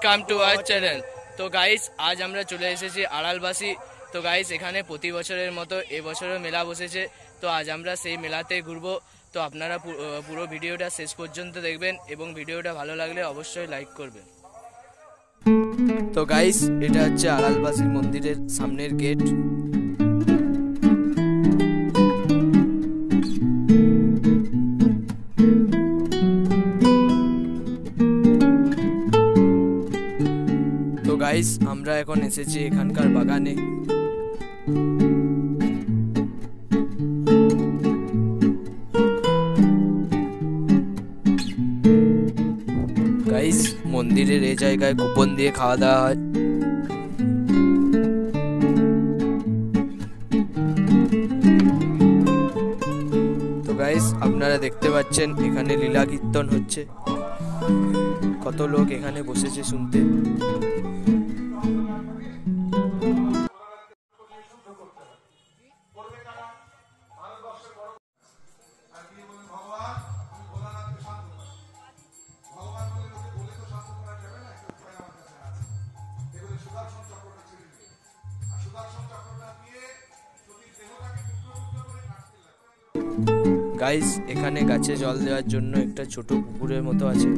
Welcome to our channel. তো guys, আজ আমরা চলে এসেছি আড়ালবাসী। তো গাইস, এখানে প্রতি বছরের মতো এবছরও মেলা বসেছে। তো আজ আমরা সেই মেলাতে ঘুরবো। তো আপনারা পুরো ভিডিওটা শেষ পর্যন্ত দেখবেন এবং ভিডিওটা ভালো লাগলে অবশ্যই লাইক করবেন। তো গাইস, এটা হচ্ছে আড়ালবাসীর মন্দিরের সামনের গেট। তো গাইস, আমরা এখন এসেছি এখানকার বাগানে। গাইস, মন্দিরের এই জায়গায় কুপন দিয়ে খাওয়া দাওয়া হয়। তো গাইস, আপনারা দেখতে পাচ্ছেন এখানে লীলা কীর্তন হচ্ছে। কত লোক এখানে বসেছে শুনতে। গাইস, এখানে গাছে জল দেওয়ার জন্য একটা ছোট পুকুরের মতো আছে।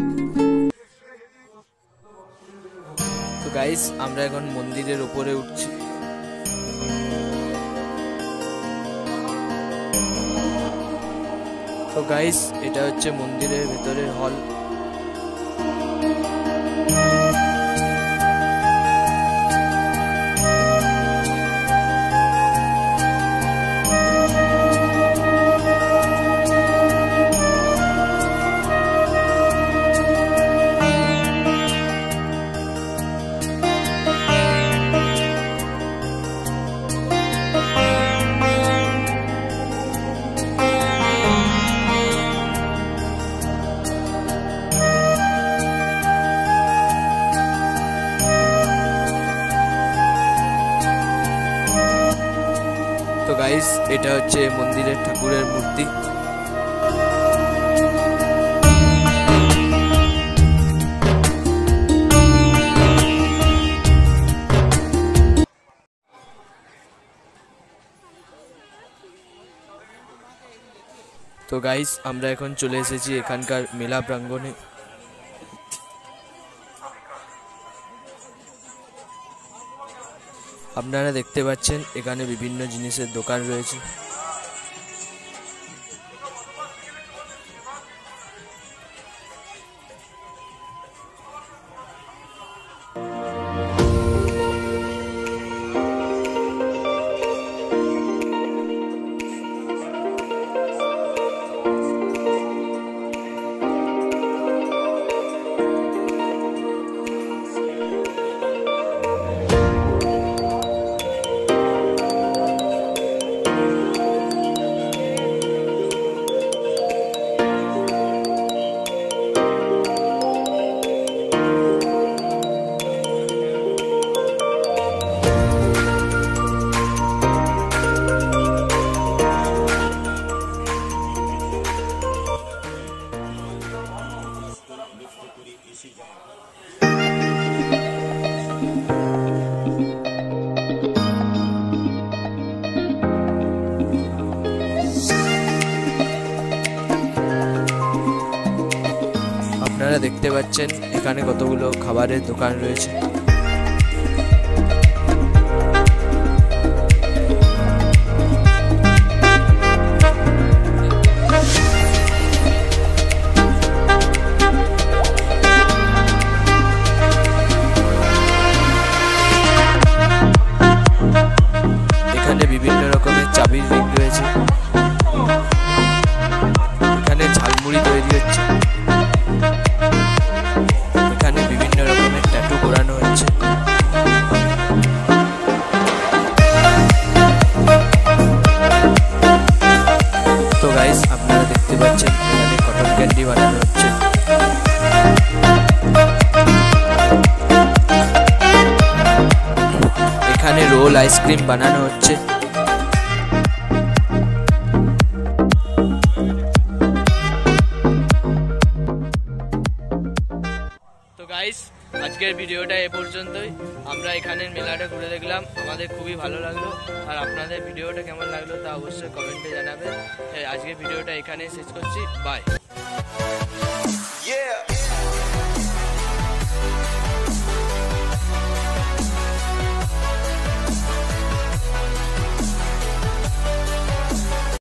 তো গাইস, আমরা এখন মন্দিরের উপরে উঠছি। তো গাইস, এটা হচ্ছে মন্দিরের ভেতরের হল। তো গাইস, এটা হচ্ছে মন্দিরের ঠাকুরের মূর্তি। তো গাইস, আমরা এখন চলে এসেছি এখানকার মেলা প্রাঙ্গণে। আপনারা দেখতে পাচ্ছেন এখানে বিভিন্ন জিনিসের দোকান রয়েছে। আপনারা দেখতে পাচ্ছেন এখানে কতগুলো খাবারের দোকান রয়েছে। এখানে বিভিন্ন রকমের চাবির রিং রয়েছে। এখানে ঝালমুড়ি তৈরি হচ্ছে। এখানে বিভিন্ন রকমের ট্যাটু করানো হচ্ছে। তো গাইস, আপনারা দেখতে পাচ্ছেন এখানে কটন ক্যান্ডি বানানো হচ্ছে। এখানে রোল আইসক্রিম বানানো হচ্ছে। তো গাইস, আজকের ভিডিওটা এ পর্যন্তই। আমরা এখানের মেলাটা ঘুরে দেখলাম, আমাদের খুবই ভালো লাগলো। আর আপনাদের ভিডিওটা কেমন লাগলো তা অবশ্যই কমেন্টে জানাবেন। আজকের ভিডিওটা এখানেই শেষ করছি, বাই।